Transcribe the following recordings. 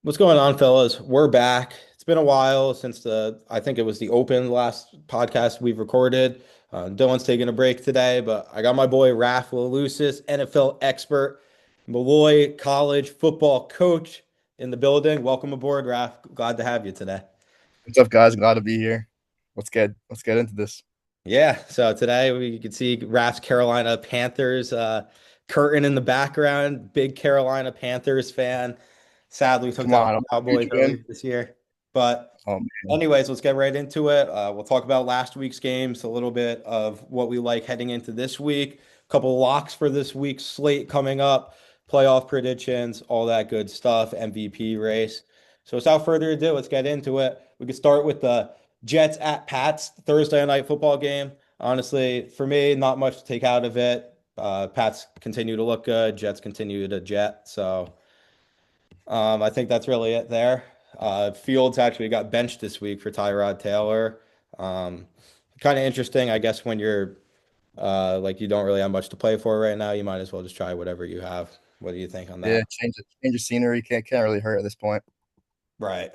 What's going on, fellas? We're back. It's been a while since I think it was the Open last podcast we've recorded. Dylan's taking a break today, but I got my boy Raph Lalousis, NFL expert, Molloy College football coach in the building. Welcome aboard, Raph. Glad to have you today. What's up, guys? Glad to be here. Let's get into this. Yeah, so today we could see Raph's Carolina Panthers curtain in the background. Big Carolina Panthers fan. Sadly, took Come down on, the huge Cowboys earlier win. this year. But Oh man, anyways, let's get right into it. We'll talk about last week's games, a little bit of what we like heading into this week, a couple of locks for this week's slate coming up, playoff predictions, all that good stuff, MVP race. So without further ado, let's get into it. We could start with the Jets at Pats Thursday night football game. Honestly, for me, not much to take out of it. Pats continue to look good. Jets continue to jet. So I think that's really it there. Fields actually got benched this week for Tyrod Taylor. Um, Kind of interesting, I guess, when you're like you don't really have much to play for right now. You might as well just try whatever you have. What do you think on yeah, that? change of scenery can't really hurt at this point. Right.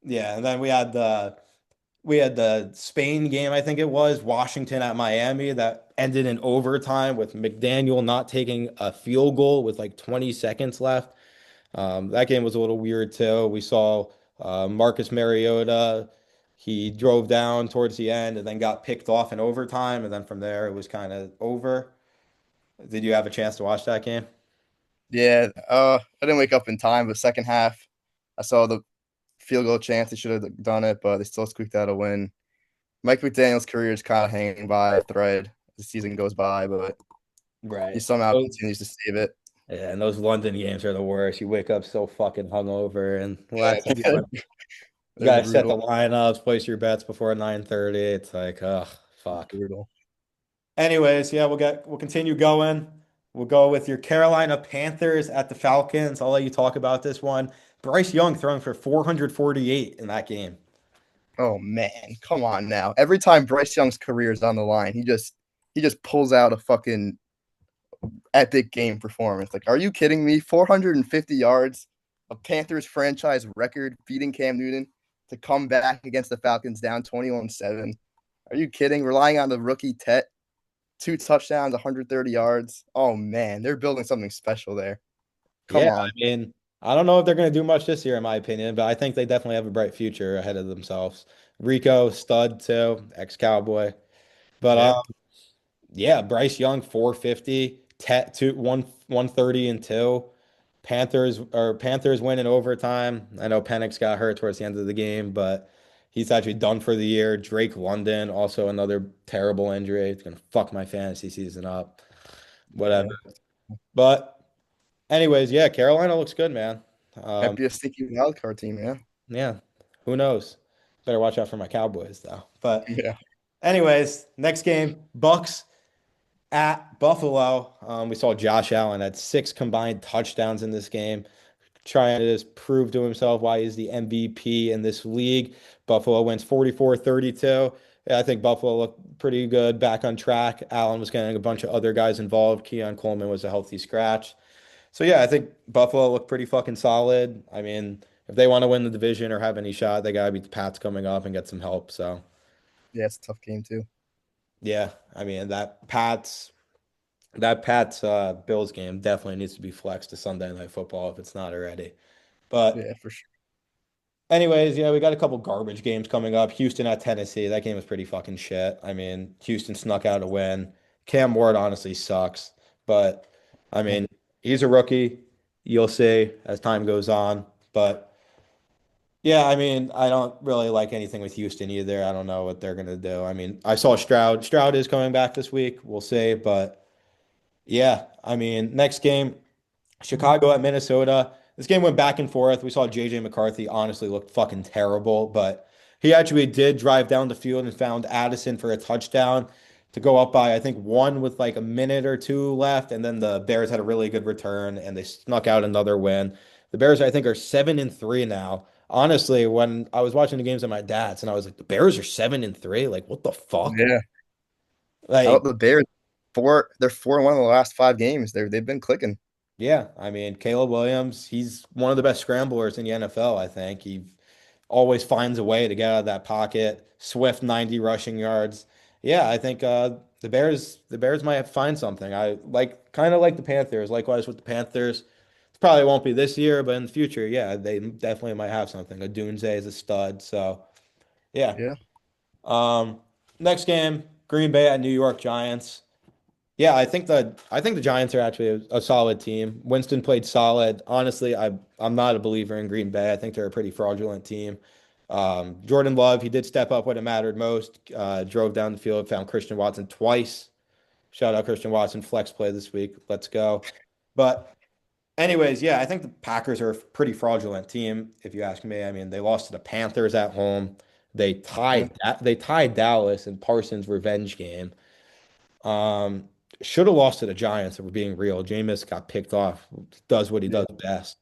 Yeah, and then we had the Spain game, I think it was, Washington at Miami that ended in overtime with McDaniel not taking a field goal with like 20 seconds left. That game was a little weird too. We saw Marcus Mariota. He drove down towards the end and then got picked off in overtime. And then from there, it was kind of over. Did you have a chance to watch that game? Yeah, I didn't wake up in time, but second half, I saw the field goal chance. They should have done it, but they still squeaked out a win. Mike McDaniel's career is kind of hanging by a thread as the season goes by, but he Right. somehow Oh, continues to save it. yeah, and those London games are the worst. You wake up so fucking hungover, and Yeah, last thing you they're gotta set the brutal. lineups, place your bets before 9:30. It's like, oh, fuck. Brutal. Anyways, yeah, we'll continue going. We'll go with your Carolina Panthers at the Falcons. I'll let you talk about this one. Bryce Young throwing for 448 in that game. Oh man, come on now. Every time Bryce Young's career is on the line, he just pulls out a fucking epic game performance. Like, are you kidding me? 450 yards, a Panthers franchise record, beating Cam Newton to come back against the Falcons down 21-7. Are you kidding? Relying on the rookie Tet, two touchdowns, 130 yards. Oh man, they're building something special there. Come Yeah, I on. mean, I don't know if they're going to do much this year, in my opinion, but I think they definitely have a bright future ahead of themselves. Rico, stud too, ex-Cowboy. But Yeah. yeah, Bryce Young, 450, two, 130 and two. Panthers win in overtime. I know Penix got hurt towards the end of the game, but he's actually done for the year. Drake London, also another terrible injury. It's gonna fuck my fantasy season up. Whatever. Yeah. But anyways, yeah, Carolina looks good, man. Might Um, be a sneaky wild card team, yeah. yeah, who knows? Better watch out for my Cowboys though. But Yeah. anyways, next game, Bucks at Buffalo. We saw Josh Allen had six combined touchdowns in this game, trying to just prove to himself why he's the MVP in this league. Buffalo wins 44-32. Yeah, I think Buffalo looked pretty good, back on track. Allen was getting a bunch of other guys involved. Keon Coleman was a healthy scratch. So yeah, I think Buffalo looked pretty fucking solid. I mean, if they want to win the division or have any shot, they gotta beat the Pats coming up and get some help. So Yeah, it's a tough game too. yeah, I mean that Pats Bills game definitely needs to be flexed to Sunday Night Football if it's not already. But Yeah, for sure. anyways, yeah, we got a couple garbage games coming up. Houston at Tennessee. That game was pretty fucking shit. I mean, Houston snuck out a win. Cam Ward honestly sucks, but I mean, he's a rookie. You'll see as time goes on. But yeah, I mean, I don't really like anything with Houston either. I don't know what they're gonna do. I mean, I saw Stroud. Stroud is coming back this week. We'll see, but yeah, I mean, next game. Chicago at Minnesota. This game went back and forth. We saw JJ McCarthy honestly look fucking terrible, but he actually did drive down the field and found Addison for a touchdown to go up by, I think, one with like a minute or two left. And then the Bears had a really good return and they snuck out another win. The Bears, I think, are 7-3 now. Honestly, when I was watching the games at my dad's and I was like, the Bears are 7-3. Like, what the fuck? Yeah. How Like, about the Bears? They're 4-1 in the last 5 games. They've been clicking. Yeah, I mean, Caleb Williams, he's one of the best scramblers in the NFL, I think. He always finds a way to get out of that pocket. Swift 90 rushing yards. Yeah, I think the Bears might find something. I like kind of like the Panthers. Likewise with the Panthers. It probably won't be this year, but in the future, yeah, they definitely might have something. A Dunze is a stud. So yeah. Yeah, Um, Next game, Green Bay at New York Giants. Yeah, I think the Giants are actually a solid team. Winston played solid. Honestly, I'm not a believer in Green Bay. I think they're a pretty fraudulent team. Jordan Love, he did step up when it mattered most. Drove down the field, found Christian Watson twice. Shout out Christian Watson, flex play this week. Let's go. But anyways, yeah, I think the Packers are a pretty fraudulent team, if you ask me. I mean, they lost to the Panthers at home. yeah, They tied Dallas in Parsons' revenge game. Um, should have lost to the Giants if we're being real. Jameis got picked off, does what he yeah, does best.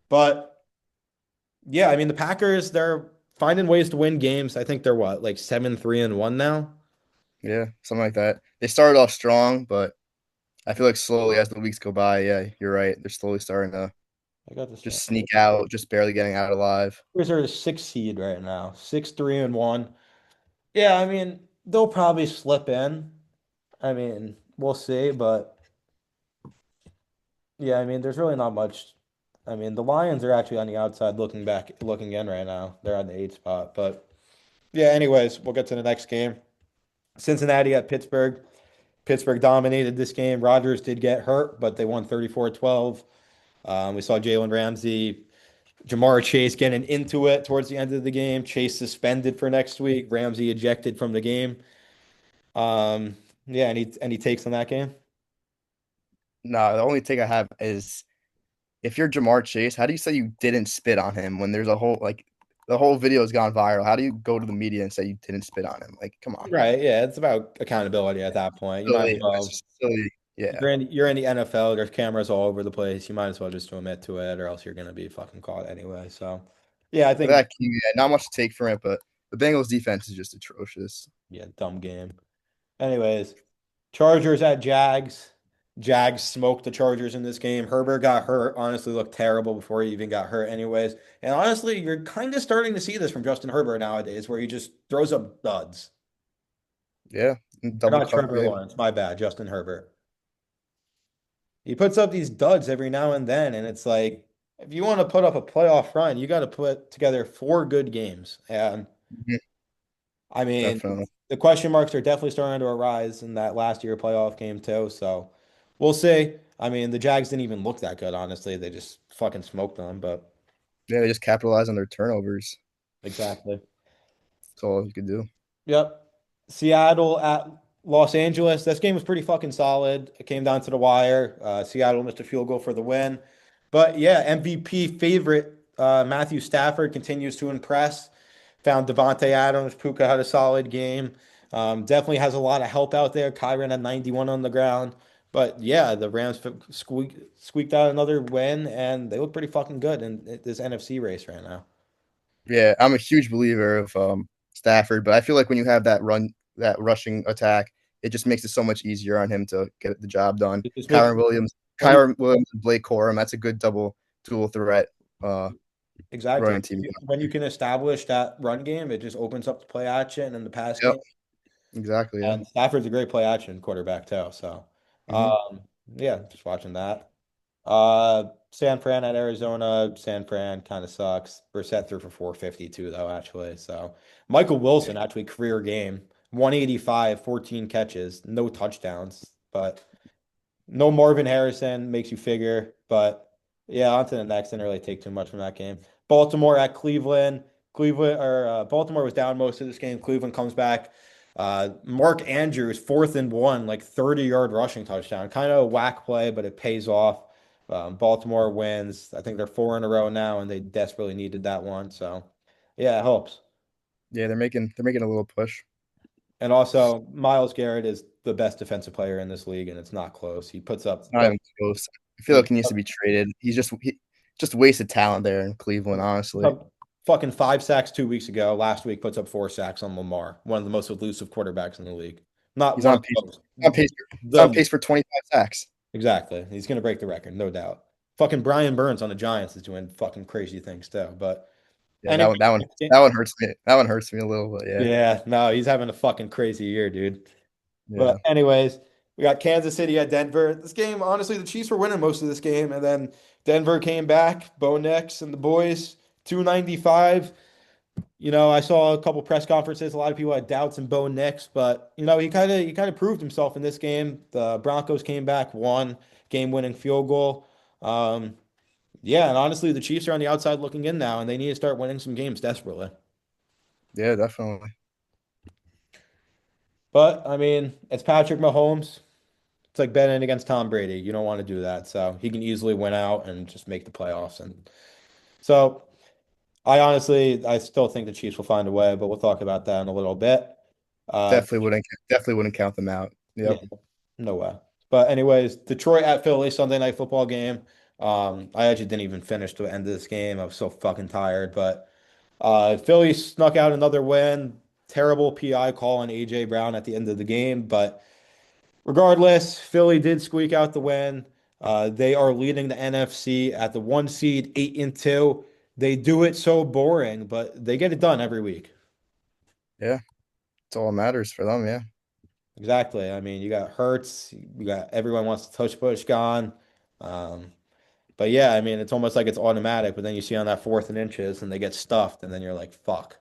But yeah, I mean the Packers, they're finding ways to win games. I think they're what, like 7-3-1 now? yeah, something like that. They started off strong, but I feel like slowly as the weeks go by, yeah, you're right. They're slowly starting to I got this. just sneak out, just barely getting out alive. Packers are the sixth seed right now, 6-3-1. Yeah, I mean, they'll probably slip in. I mean, we'll see, but yeah, I mean, there's really not much. I mean, the Lions are actually on the outside looking in right now. They're on the eighth spot. But yeah, anyways, we'll get to the next game. Cincinnati at Pittsburgh. Pittsburgh dominated this game. Rodgers did get hurt, but they won 34-12. We saw Jalen Ramsey, Jamar Chase getting into it towards the end of the game. Chase suspended for next week. Ramsey ejected from the game. Yeah, any takes on that game? No, the only take I have is if you're Jamar Chase, how do you say you didn't spit on him when there's a whole like the whole video has gone viral? How do you go to the media and say you didn't spit on him? Like, come on. Right, yeah, it's about accountability at that point. You might as Silly. That's well. just silly. Yeah. You're in the NFL. There's cameras all over the place. You might as well just admit to it, or else you're gonna be fucking caught anyway. So, yeah, I For think that, yeah, not much to take from it, but the Bengals defense is just atrocious. yeah, dumb game. Anyways, Chargers at Jags. Jags smoked the Chargers in this game. Herbert got hurt. Honestly, looked terrible before he even got hurt, anyways. And honestly, you're kind of starting to see this from Justin Herbert nowadays, where he just throws up duds. Yeah. Or Double not cover. Trevor Yeah. Lawrence, my bad, Justin Herbert. He puts up these duds every now and then, and it's like, if you want to put up a playoff run, you got to put together four good games. And Mhm. I mean, Definitely. the question marks are definitely starting to arise in that last year playoff game too. So we'll see. I mean, the Jags didn't even look that good, honestly. They just fucking smoked them, but Yeah, they just capitalize on their turnovers. exactly. That's all you could do. Yep. Seattle at Los Angeles. This game was pretty fucking solid. It came down to the wire. Seattle missed a field goal for the win. But yeah, MVP favorite Matthew Stafford continues to impress. Found Devontae Adams. Puka had a solid game. Definitely has a lot of help out there. Kyron had 91 on the ground. But yeah, the Rams squeaked out another win, and they look pretty fucking good in this NFC race right now. Yeah, I'm a huge believer of Stafford, but I feel like when you have that rushing attack, it just makes it so much easier on him to get the job done. It just makes Kyron Williams, when you and Blake Corum, that's a good dual threat uh, exactly running team. when you can establish that run game, it just opens up the play action and the pass Yep, game. exactly. Yeah. And Stafford's a great play action quarterback too. So, Hmm. yeah, just watching that. San Fran at Arizona. San Fran kind of sucks. Brissett threw for 452 though, actually. So Michael Wilson actually career game, 185, 14 catches, no touchdowns, but no Marvin Harrison makes you figure. But yeah, on to the next. Didn't really take too much from that game. Baltimore at Cleveland. Baltimore was down most of this game. Cleveland comes back. Mark Andrews, 4th and 1, like 30-yard rushing touchdown. Kind of a whack play, but it pays off. Baltimore wins. I think they're four in a row now, and they desperately needed that one. So, yeah, it helps. Yeah, they're making a little push. And also, Miles Garrett is the best defensive player in this league, and it's not close. He puts up Not like even close. I feel he like he needs to be traded. He just wasted talent there in Cleveland, puts honestly. up fucking 5 sacks 2 weeks ago. Last week puts up 4 sacks on Lamar, one of the most elusive quarterbacks in the league. Not He's one of on the pace. most, On pace. He's on the pace for 25 sacks. Exactly. He's gonna break the record, no doubt. Fucking Brian Burns on the Giants is doing fucking crazy things too. But Yeah, anyway, that one hurts me. That one hurts me a little, but yeah. yeah, no, he's having a fucking crazy year, dude. Yeah. But anyways, we got Kansas City at Denver. This game, honestly, the Chiefs were winning most of this game, and then Denver came back, Bo Nix and the boys, 295. I saw a couple press conferences. A lot of people had doubts in Bo Nix, but he kind of proved himself in this game. The Broncos came back, won, game-winning field goal. Um, yeah, and honestly, the Chiefs are on the outside looking in now, and they need to start winning some games desperately. Yeah, definitely. But I mean, it's Patrick Mahomes. It's like betting against Tom Brady. You don't want to do that. So he can easily win out and just make the playoffs. And so I still think the Chiefs will find a way, but we'll talk about that in a little bit. Uh, Definitely wouldn't count them out. yeah, Yep. no way. But anyways, Detroit at Philly Sunday night football game. I actually didn't even finish the end of this game. I was so fucking tired. But Philly snuck out another win. Terrible PI call on AJ Brown at the end of the game, but regardless, Philly did squeak out the win. They are leading the NFC at the 1 seed, 8-2. They do it so boring, but they get it done every week. Yeah. It's all that matters for them, yeah. Exactly. I mean, you got Hurts, you got everyone wants to touch push gone. Um, but yeah, I mean, it's almost like it's automatic, but then you see on that 4th and inches and they get stuffed, and then you're like, fuck.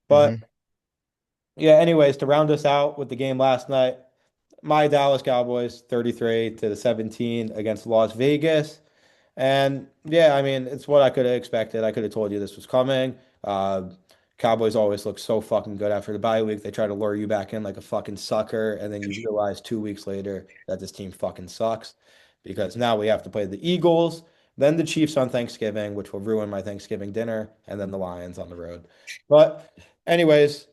But Hmm. yeah, anyways, to round us out with the game last night, my Dallas Cowboys 33-17 against Las Vegas. And yeah, I mean, it's what I could have expected. I could have told you this was coming. Cowboys always look so fucking good after the bye week. They try to lure you back in like a fucking sucker, and then you realize 2 weeks later that this team fucking sucks because now we have to play the Eagles, then the Chiefs on Thanksgiving, which will ruin my Thanksgiving dinner, and then the Lions on the road. But anyways,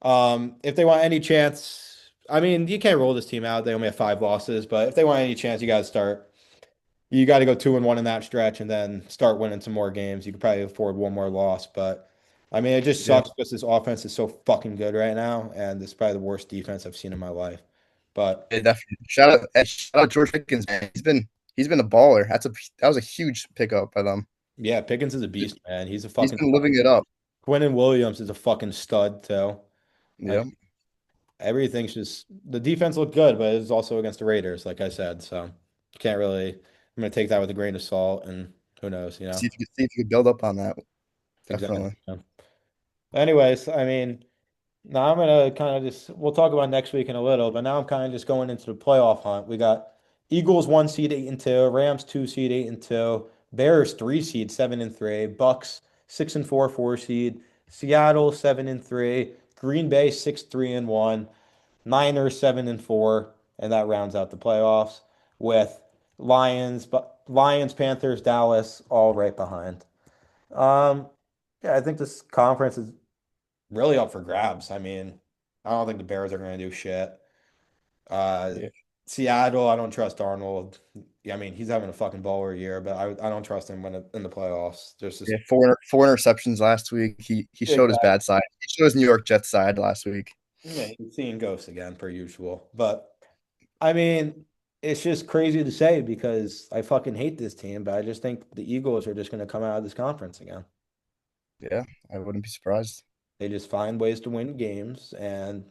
if they want any chance, I mean, you can't roll this team out. They only have 5 losses, but if they want any chance, you got to go 2-1 in that stretch and then start winning some more games. You could probably afford one more loss, but I mean, it just Yeah. sucks because this offense is so fucking good right now, and this is probably the worst defense I've seen in my life. But Yeah, definitely. Shout out George Pickens, man. He's been a baller. That was a huge pickup by them. yeah, Pickens is a beast, man. He's a He's fucking been stud. living it up. Quentin Williams is a fucking stud too. I Yeah. everything's just the defense looked good, but it's also against the Raiders, like I said. So you can't really. I'm gonna take that with a grain of salt, and who knows. See if you could build up on that. Exactly. Definitely. Yeah. Anyways, I mean. Now I'm gonna kind of just we'll talk about next week in a little, but now I'm kind of just going into the playoff hunt. We got Eagles 1 seed 8-2, Rams 2 seed 8-2, Bears 3 seed 7-3, Bucks 6-4 4 seed, Seattle 7-3, Green Bay 6-3-1, Niners 7-4, and that rounds out the playoffs with Lions, Panthers, Dallas all right behind. Um, yeah, I think this conference is really up for grabs. I mean, I don't think the Bears are going to do shit. Uh, Yeah. Seattle, I don't trust Darnold. Yeah, I mean, he's having a fucking baller year, but I don't trust him in the playoffs. There's just Yeah. Four interceptions last week. He showed his exactly. bad side. He showed his New York Jets side last week. Yeah, he's seeing ghosts again per usual. But I mean, it's just crazy to say because I fucking hate this team, but I just think the Eagles are just going to come out of this conference again. Yeah, I wouldn't be surprised. They just find ways to win games and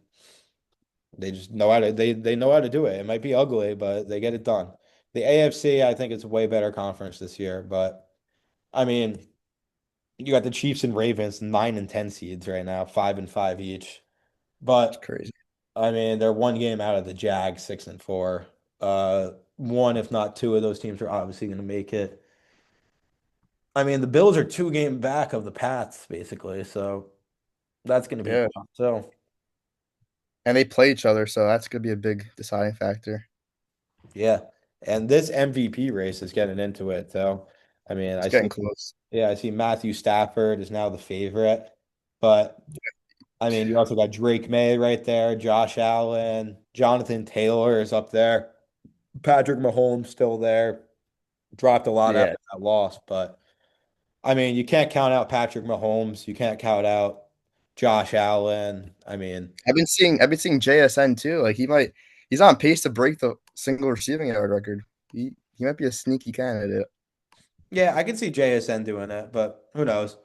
they just know how to they know how to do it. It might be ugly, but they get it done. The AFC, I think it's a way better conference this year, but I mean, you got the Chiefs and Ravens, 9 and 10 seeds right now, 5-5 each. It's But crazy. I mean, they're one game out of the Jags, 6-4. One, if not two of those teams are obviously going to make it. I mean, the Bills are 2 game back of the Pats, basically, so that's going to be Yeah, tough. So and they play each other, so that's gonna be a big deciding factor. yeah, and this MVP race is getting into it. So, I mean, It's getting close. I see Matthew Stafford is now the favorite, but I mean, you also got Drake May right there, Josh Allen, Jonathan Taylor is up there, Patrick Mahomes still there. Dropped a lot Yeah, after that loss, but I mean, you can't count out Patrick Mahomes. You can't count out Josh Allen. I mean, I've been seeing JSN too. Like he's on pace to break the single receiving yard record. He might be a sneaky candidate. Yeah, I can see JSN doing it, but who knows?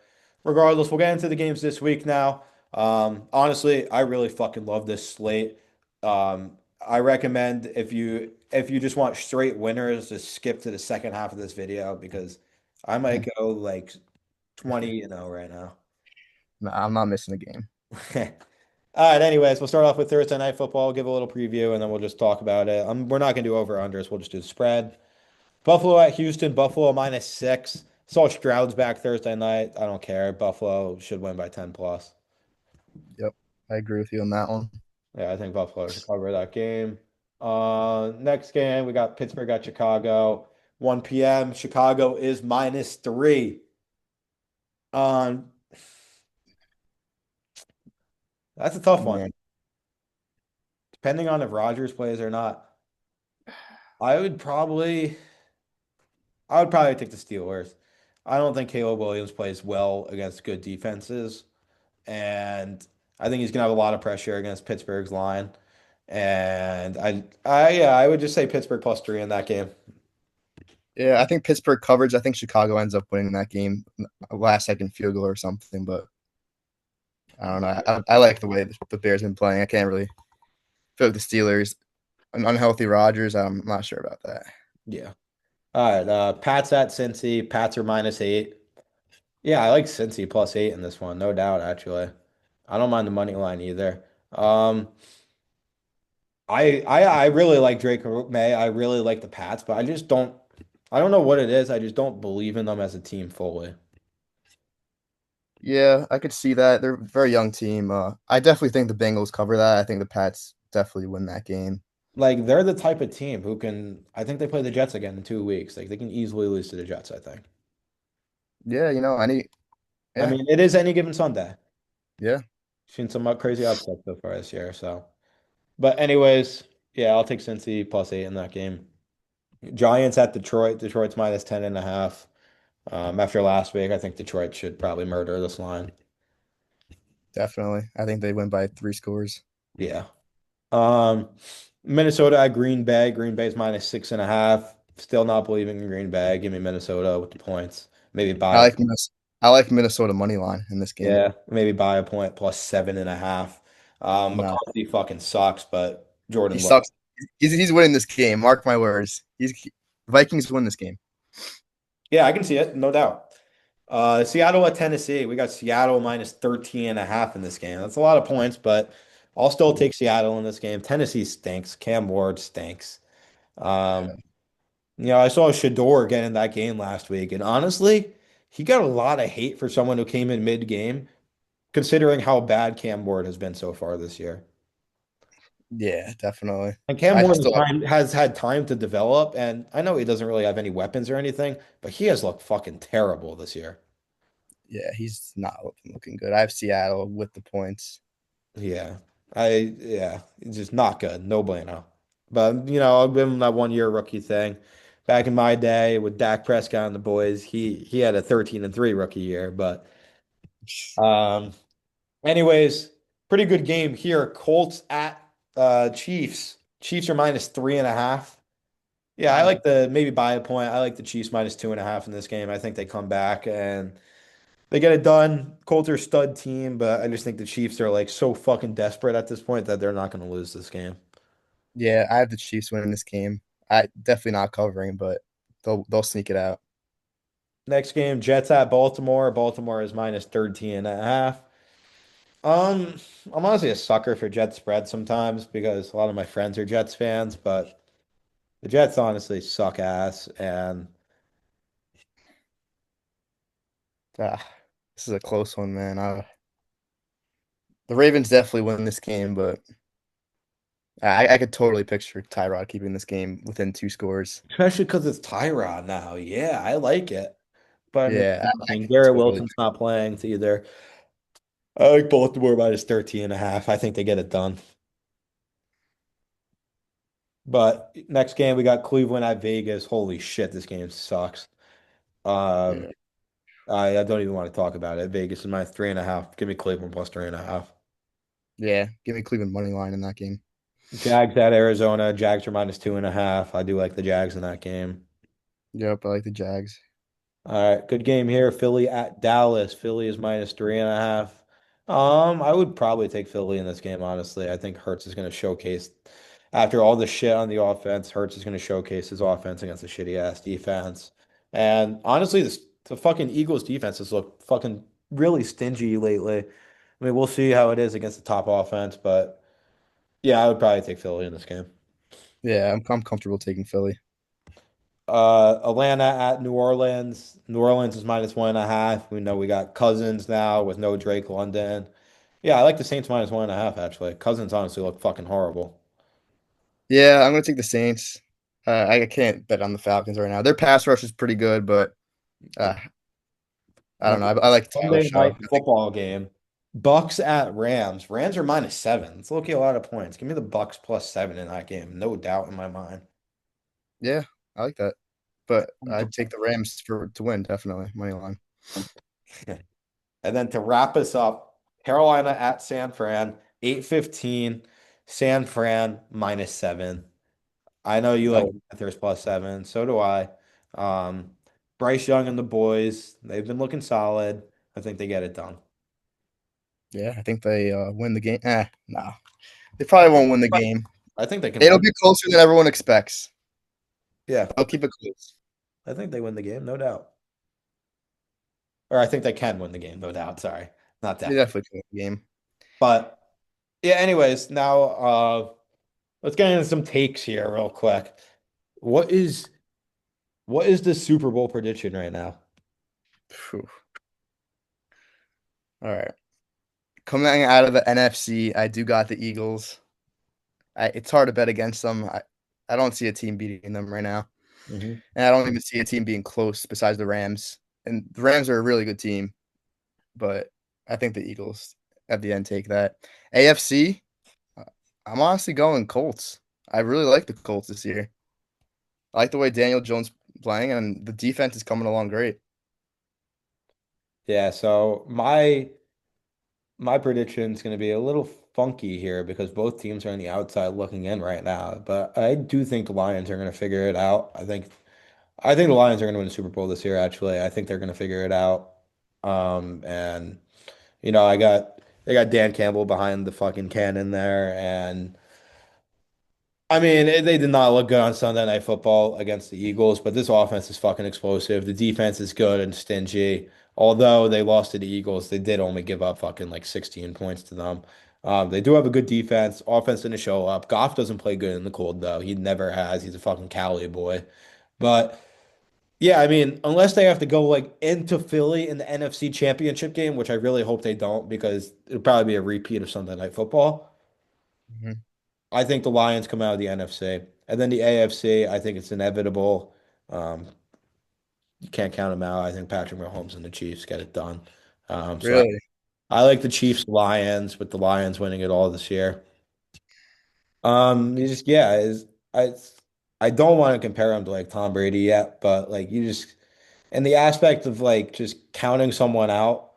Regardless, we'll get into the games this week now. Honestly, I really fucking love this slate. I recommend if you just want straight winners, just skip to the second half of this video because I might go like 20 right now. No, I'm not missing a game. All right, anyways, we'll start off with Thursday night football, give a little preview, and then we'll just talk about it. We're not gonna do over-unders, we'll just do the spread. Buffalo at Houston, Buffalo -6. Saw Stroud's back Thursday night. I don't care. Buffalo should win by 10 plus. Yep, I agree with you on that one. Yeah, I think Buffalo should cover that game. Next game, we got Pittsburgh at Chicago, 1 p.m. Chicago is -3. Um, that's a tough one, Man, depending on if Rodgers plays or not. I would probably, I would probably take the Steelers. I don't think Caleb Williams plays well against good defenses. And I think he's gonna have a lot of pressure against Pittsburgh's line. And yeah, I would just say Pittsburgh +3 in that game. yeah, I think Pittsburgh covers. I think Chicago ends up winning that game, a last second field goal or something. But I don't know. I like the way the Bears been playing. I can't really feel like the Steelers, an unhealthy Rodgers. I'm not sure about that. Yeah. All right. Pats at Cincy. Pats are -8. Yeah, I like Cincy +8 in this one, no doubt, actually. I don't mind the money line either. I really like Drake May. I really like the Pats, but I don't know what it is. I just don't believe in them as a team fully. Yeah, I could see that. They're a very young team. I definitely think the Bengals cover that. I think the Pats definitely win that game. Like they're the type of team who can. I think they play the Jets again in 2 weeks. Like they can easily lose to the Jets, I think. Yeah, I yeah, mean, it is any given Sunday. yeah, Seen some crazy upsets so far this year. So, but anyways, yeah, I'll take Cincy +8 in that game. Giants at Detroit. Detroit's -10.5. After last week, I think Detroit should probably murder this line. definitely. I think they win by 3 scores. Yeah. Um, Minnesota at Green Bay. Green Bay's -6.5. Still not believing in Green Bay. Give me Minnesota with the points. Maybe I buy a like Minnesota. I like Minnesota money line in this game. Yeah, maybe buy a point +7.5. No, McCarthy fucking sucks, but he Jordan Love. sucks. He's winning this game. Mark my words. Vikings win this game. Yeah, I can see it, no doubt. Seattle at Tennessee. We got Seattle -13.5 in this game. That's a lot of points, but I'll still take Seattle in this game. Tennessee stinks. Cam Ward stinks. Yeah, Um, I saw Shador get in that game last week, and honestly, he got a lot of hate for someone who came in mid-game, considering how bad Cam Ward has been so far this year. yeah, definitely. And Cam I Ward still, has had time to develop, and I know he doesn't really have any weapons or anything, but he has looked fucking terrible this year. yeah, he's not looking good. I have Seattle with the points. Yeah, yeah, it's just not good. No bueno. But I'll give him that 1 year rookie thing. Back in my day with Dak Prescott and the boys, he had a 13-3 rookie year. But um, anyways, pretty good game here. Colts at Chiefs. Chiefs are -3.5. Yeah, I like the maybe buy a point. I like the Chiefs -2.5 in this game. I think they come back and they get it done. Colts are a stud team, but I just think the Chiefs are like so fucking desperate at this point that they're not going to lose this game. Yeah, I have the Chiefs winning this game. I definitely not covering, but they'll sneak it out. Next game, Jets at Baltimore. Baltimore is -13.5. Um, I'm honestly a sucker for Jets spread sometimes because a lot of my friends are Jets fans, but the Jets honestly suck ass. And Ah, this is a close one, man. The Ravens definitely win this game, but I could totally picture Tyrod keeping this game within 2 scores. especially because it's Tyrod now. Yeah, I like it. But Yeah, I I mean, could Garrett totally. Wilson's not playing to either. I like Baltimore -13.5. I think they get it done. But next game, we got Cleveland at Vegas. Holy shit, this game sucks. Um, Yeah, I don't even want to talk about it. Vegas is -3.5. Give me Cleveland +3.5. yeah. Give me Cleveland money line in that game. Jags at Arizona. Jags are -2.5. I do like the Jags in that game. Yep, I like the Jags. All right, good game here. Philly at Dallas. Philly is -3.5. I would probably take Philly in this game, honestly. I think Hurts is going to showcase after all the shit on the offense. Hurts is going to showcase his offense against a shitty ass defense. And honestly, the fucking Eagles defense has looked fucking really stingy lately. I mean, we'll see how it is against the top offense, but yeah, I would probably take Philly in this game. Yeah, I'm comfortable taking Philly. Atlanta at New Orleans. New Orleans is -1.5. We know we got Cousins now with no Drake London. Yeah, I like the Saints -1.5 actually. Cousins honestly look fucking horrible. Yeah, I'm gonna take the Saints. I can't bet on the Falcons right now. Their pass rush is pretty good, but uh, I don't know. I like Taylor Sunday show. night football game. Bucks at Rams. Rams are -7. It's looking a lot of points. Give me the Bucks +7 in that game. No doubt in my mind. Yeah, I like that. But I'd take the Rams for to win, definitely. Money line. And then to wrap us up, Carolina at San Fran, 8:15. San Fran -7. I know you like Oh, the Panthers +7. So do I. Um, Bryce Young and the boys, they've been looking solid. I think they get it done. yeah, I think they win the game. No. They probably won't win the game. I think they can It'll win. be closer than everyone expects. Yeah, I'll keep it close. I think they win the game, no doubt. Or I think they can win the game, no doubt. Sorry, not They definitely. definitely can win the game. But yeah, anyways, now let's get into some takes here real quick. What is what is the Super Bowl prediction right now? Phew. All right. Coming out of the NFC, I do got the Eagles. It's hard to bet against them. I don't see a team beating them right now. Hmm. And I don't even see a team being close besides the Rams. And the Rams are a really good team, but I think the Eagles at the end take that. AFC, uh, I'm honestly going Colts. I really like the Colts this year. I like the way Daniel Jones playing, and the defense is coming along great. Yeah, so my prediction is going to be a little funky here because both teams are on the outside looking in right now. But I do think the Lions are going to figure it out. I think the Lions are going to win the Super Bowl this year, actually. I think they're going to figure it out. And I got they got Dan Campbell behind the fucking cannon there, and I mean, they did not look good on Sunday Night Football against the Eagles, but this offense is fucking explosive. The defense is good and stingy. Although they lost to the Eagles, they did only give up fucking like 16 points to them. They do have a good defense. Offense didn't show up. Goff doesn't play good in the cold, though. He never has. He's a fucking Cali boy. But yeah, I mean, unless they have to go like into Philly in the NFC Championship game, which I really hope they don't because it'll probably be a repeat of Sunday Night Football. Mhm. I think the Lions come out of the NFC. And then the AFC, I think it's inevitable. Um, you can't count them out. I think Patrick Mahomes and the Chiefs get it done. So Really? I like the Chiefs Lions, with the Lions winning it all this year. You just yeah, I I don't want to compare him to like Tom Brady yet, but like you just in the aspect of like just counting someone out,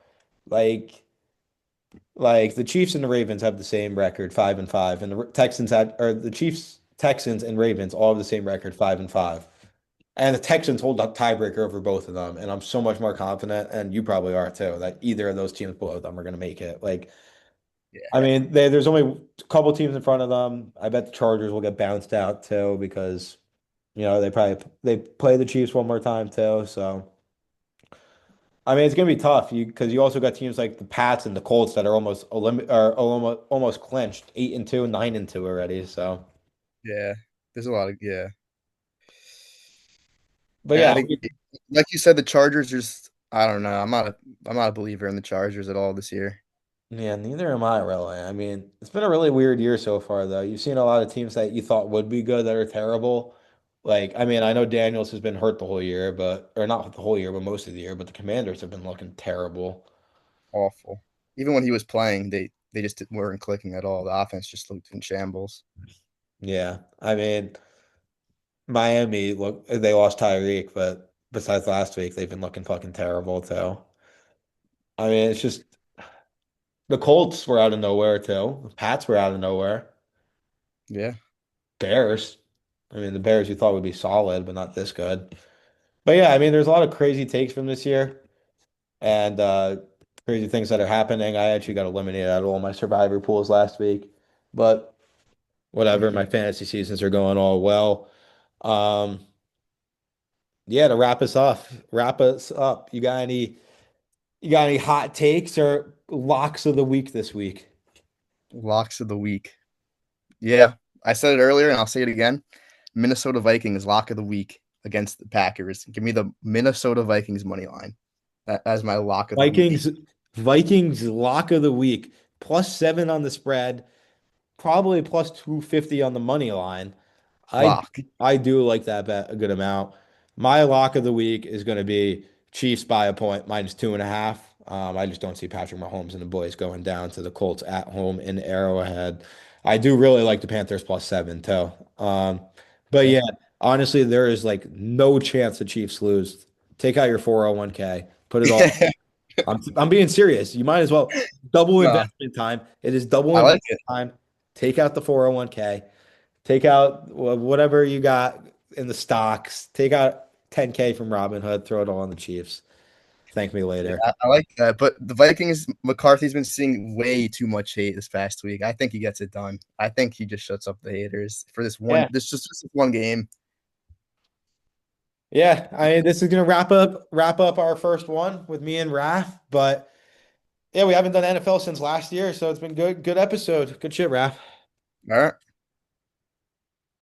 like like the Chiefs and the Ravens have the same record, 5-5, and the Texans had or the Chiefs, Texans, and Ravens all have the same record, 5-5. And the Texans hold a tiebreaker over both of them, and I'm so much more confident, and you probably are too, that either of those teams below them are going to make it. Like, Yeah. I mean, there's only a couple teams in front of them. I bet the Chargers will get bounced out too because they play the Chiefs one more time too. So I mean, it's gonna be tough. You also got teams like the Pats and the Colts that are almost clinched, 8-2, 9-2 already. So, Yeah. There's a lot of yeah. but And I yeah, think, like you said, the Chargers just. I don't know. I'm not a believer in the Chargers at all this year. yeah, neither am I really. I mean, it's been a really weird year so far, though. You've seen a lot of teams that you thought would be good that are terrible. Like, I mean, I know Daniels has been hurt the whole year, or not the whole year, but most of the year. But the Commanders have been looking terrible. Awful. Even when he was playing, they just weren't clicking at all. The offense just looked in shambles. Yeah, I mean, Miami look they lost Tyreek, but besides last week, they've been looking fucking terrible too. I mean, it's just the Colts were out of nowhere too. The Pats were out of nowhere. Yeah. Bears. I mean, the Bears you thought would be solid, but not this good. But yeah, I mean, there's a lot of crazy takes from this year and crazy things that are happening. I actually got eliminated out of all my survivor pools last week, but whatever. My fantasy seasons are going all well. Um, yeah, to wrap us up. You got any hot takes or locks of the week this week? Locks of the week. Yeah. I said it earlier and I'll say it again. Minnesota Vikings lock of the week against the Packers. Give me the Minnesota Vikings money line. As my lock of the week. Vikings, Vikings lock of the week, +7 on the spread, probably plus 250 on the money line. I Lock. I do like that bet a good amount. My lock of the week is going to be Chiefs by a point, -2.5. I just don't see Patrick Mahomes and the boys going down to the Colts at home in Arrowhead. I do really like the Panthers +7 too. But Yeah. yeah, honestly, there is like no chance the Chiefs lose. Take out your 401k, put it all. I'm being serious. You might as well double No, investment time. It is double I like investment it. time. Take out the 401k. Take out whatever you got in the stocks. Take out 10K from Robinhood. Throw it all on the Chiefs. Thank me Yeah, later. I like that. But the Vikings, McCarthy's been seeing way too much hate this past week. I think he gets it done. I think he just shuts up the haters for this one. Yeah. This one game. Yeah. I mean, this is gonna wrap up our first one with me and Raph. But yeah, we haven't done NFL since last year, so it's been good. Good episode. Good shit, Raph. All right.